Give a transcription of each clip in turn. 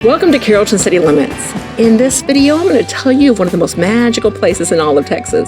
Welcome to Carrollton City Limits. In this video, I'm going to tell you of one of the most magical places in all of Texas.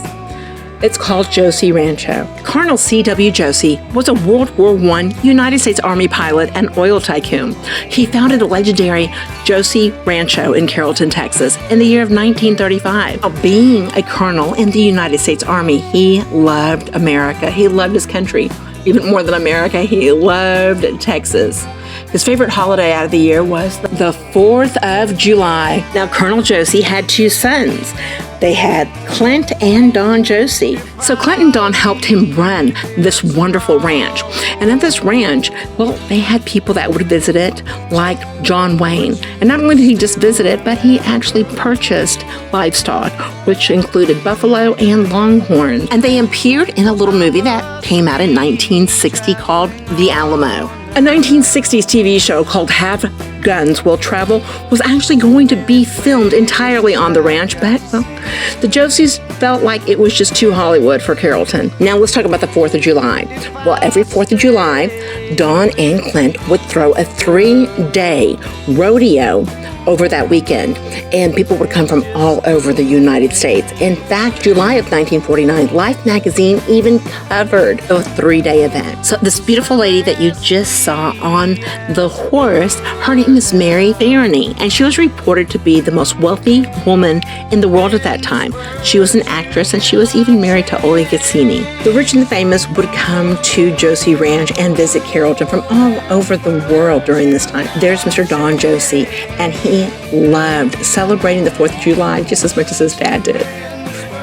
It's called Josey Rancho. Colonel C.W. Josey was a World War I United States Army pilot and oil tycoon. He founded the legendary Josey Rancho in Carrollton, Texas in the year of 1935. Being a colonel in the United States Army, he loved America. He loved his country. Even more than America, he loved Texas. His favorite holiday out of the year was the 4th of July. Now, Colonel Josey had two sons. They had Clint and Don Josey. So Clint and Don helped him run this wonderful ranch. And at this ranch, well, they had people that would visit it, like John Wayne. And not only did he just visit it, but he actually purchased livestock, which included buffalo and longhorn. And they appeared in a little movie that came out in 1960 called The Alamo. A 1960s TV show called Have Guns Will Travel was actually going to be filmed entirely on the ranch, but, well, the Joseys felt like it was just too Hollywood for Carrollton. Now let's talk about the 4th of July. Well, every 4th of July, Don and Clint would throw a 3-day rodeo over that weekend, and people would come from all over the United States. In fact, July of 1949, Life magazine even covered a 3-day event. So this beautiful lady that you just saw on the horse, her name is Mary Farney, and she was reported to be the most wealthy woman in the world at that time. She was an actress, and she was even married to Ole Gazzini. The rich and the famous would come to Josey Ranch and visit Carrollton from all over the world during this time. There's Mr. Don Josey, and he loved celebrating the 4th of July just as much as his dad did.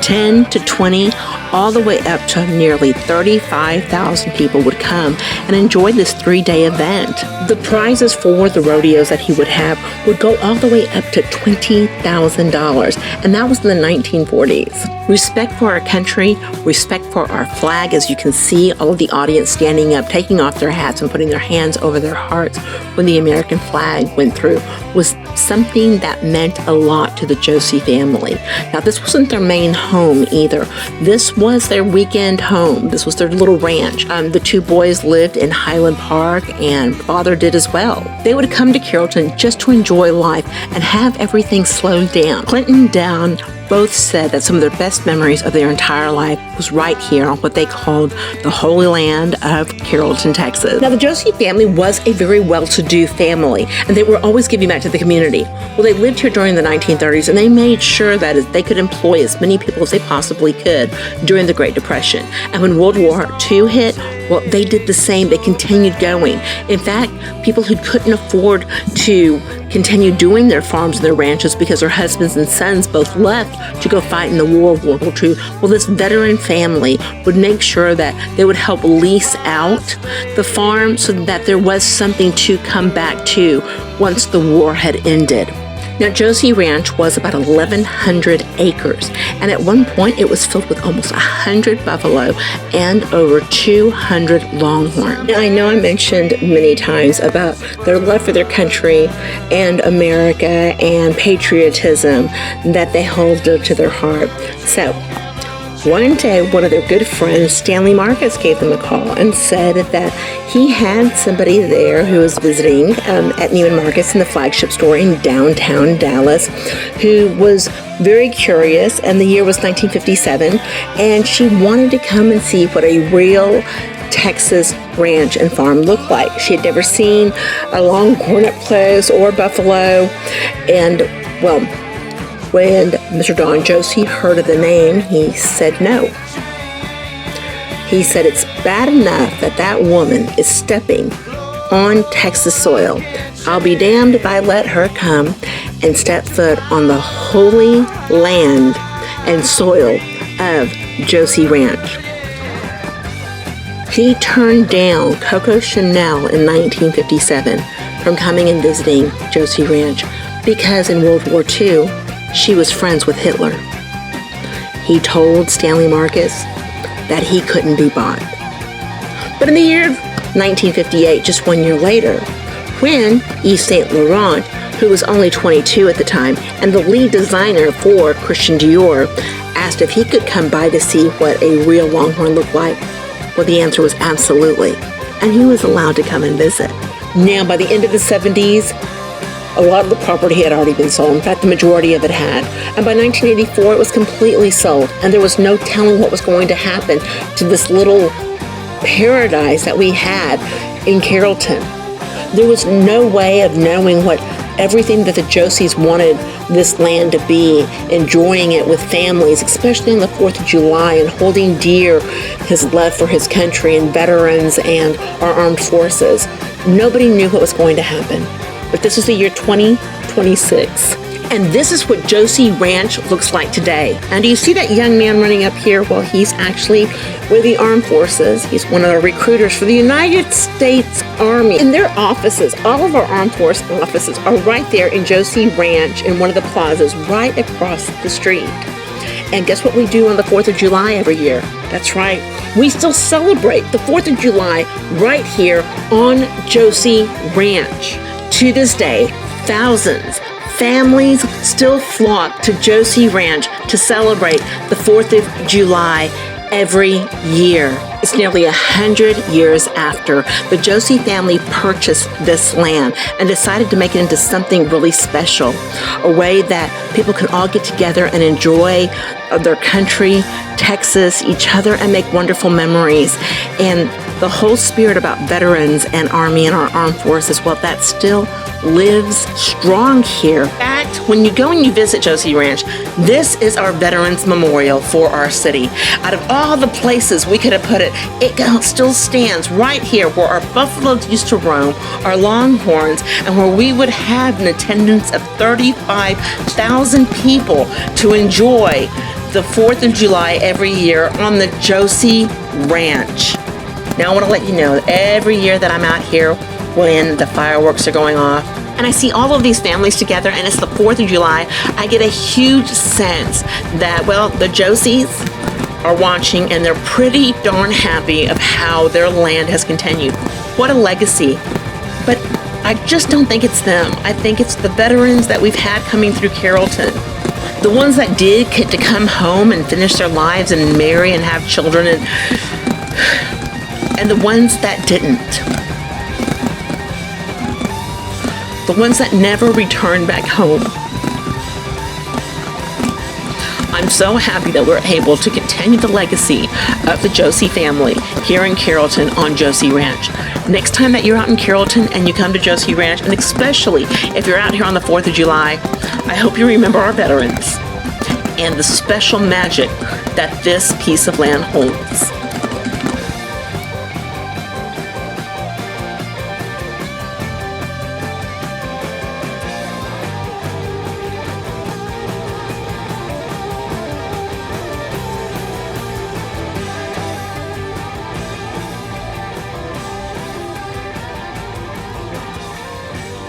10 to 20, all the way up to nearly 35,000 people would come and enjoy this 3-day event. The prizes for the rodeos that he would have would go all the way up to $20,000, and that was in the 1940s. Respect for our country, respect for our flag, as you can see all of the audience standing up, taking off their hats and putting their hands over their hearts when the American flag went through, was something that meant a lot to the Josey family. Now, this wasn't their main home either. This was their weekend home. This was their little ranch. The two boys lived in Highland Park, and father did as well. They would come to Carrollton just to enjoy life and have everything slowed down. Clint and Don both said that some of their best memories of their entire life was right here on what they called the Holy Land of Carrollton, Texas. Now, the Josey family was a very well-to-do family, and they were always giving back to the community. Well, they lived here during the 1930s, and they made sure that they could employ as many people as they possibly could during the Great Depression. And when World War II hit, well, they did the same. They continued going. In fact, people who couldn't afford to continue doing their farms and their ranches because their husbands and sons both left to go fight in the war of World War II, well, this veteran family would make sure that they would help lease out the farm so that there was something to come back to once the war had ended. Now, Josey Ranch was about 1,100 acres, and at one point it was filled with almost 100 buffalo and over 200 longhorn. Now, I know I mentioned many times about their love for their country and America and patriotism that they hold dear to their heart. So, one day, one of their good friends, Stanley Marcus, gave them a call and said that he had somebody there who was visiting at Neiman Marcus in the flagship store in downtown Dallas, who was very curious, and the year was 1957, and she wanted to come and see what a real Texas ranch and farm looked like. She had never seen a longhorn up close or buffalo, and, well, when Mr. Don Josey heard of the name, he said no. He said, it's bad enough that that woman is stepping on Texas soil. I'll be damned if I let her come and step foot on the holy land and soil of Josey Ranch. He turned down Coco Chanel in 1957 from coming and visiting Josey Ranch because in World War II, she was friends with Hitler. He told Stanley Marcus that he couldn't be bought. But in the year of 1958, just 1 year later, when Yves Saint Laurent, who was only 22 at the time and the lead designer for Christian Dior, asked if he could come by to see what a real longhorn looked like, well, the answer was absolutely, and he was allowed to come and visit. Now, by the end of the 70s, A lot of the property had already been sold. In fact, the majority of it had. And by 1984, it was completely sold. And there was no telling what was going to happen to this little paradise that we had in Carrollton. There was no way of knowing what everything that the Joseys wanted this land to be, enjoying it with families, especially on the 4th of July, and holding dear his love for his country and veterans and our armed forces. Nobody knew what was going to happen. But this is the year 2026. And this is what Josey Ranch looks like today. And do you see that young man running up here? Well, he's actually with the armed forces. He's one of the recruiters for the United States Army. In their offices, all of our armed force offices are right there in Josey Ranch in one of the plazas right across the street. And guess what we do on the 4th of July every year? That's right. We still celebrate the 4th of July right here on Josey Ranch. To this day, thousands families still flock to Josey Ranch to celebrate the 4th of July every year. It's nearly 100 years after the Josey family purchased this land and decided to make it into something really special, a way that people can all get together and enjoy their country, Texas, each other, and make wonderful memories. And the whole spirit about veterans and Army and our armed forces, well, that still lives strong here. In fact, when you go and you visit Josey Ranch, this is our Veterans Memorial for our city. Out of all the places we could have put it, it still stands right here where our buffaloes used to roam, our longhorns, and where we would have an attendance of 35,000 people to enjoy the 4th of July every year on the Josey Ranch. Now I want to let you know that every year that I'm out here when the fireworks are going off and I see all of these families together and it's the 4th of July, I get a huge sense that, well, the Joseys are watching and they're pretty darn happy of how their land has continued. What a legacy. But I just don't think it's them. I think it's the veterans that we've had coming through Carrollton. The ones that did get to come home and finish their lives and marry and have children, and the ones that didn't. The ones that never returned back home. I'm so happy that we're able to continue the legacy of the Josey family here in Carrollton on Josey Ranch. Next time that you're out in Carrollton and you come to Josey Ranch, and especially if you're out here on the 4th of July, I hope you remember our veterans and the special magic that this piece of land holds.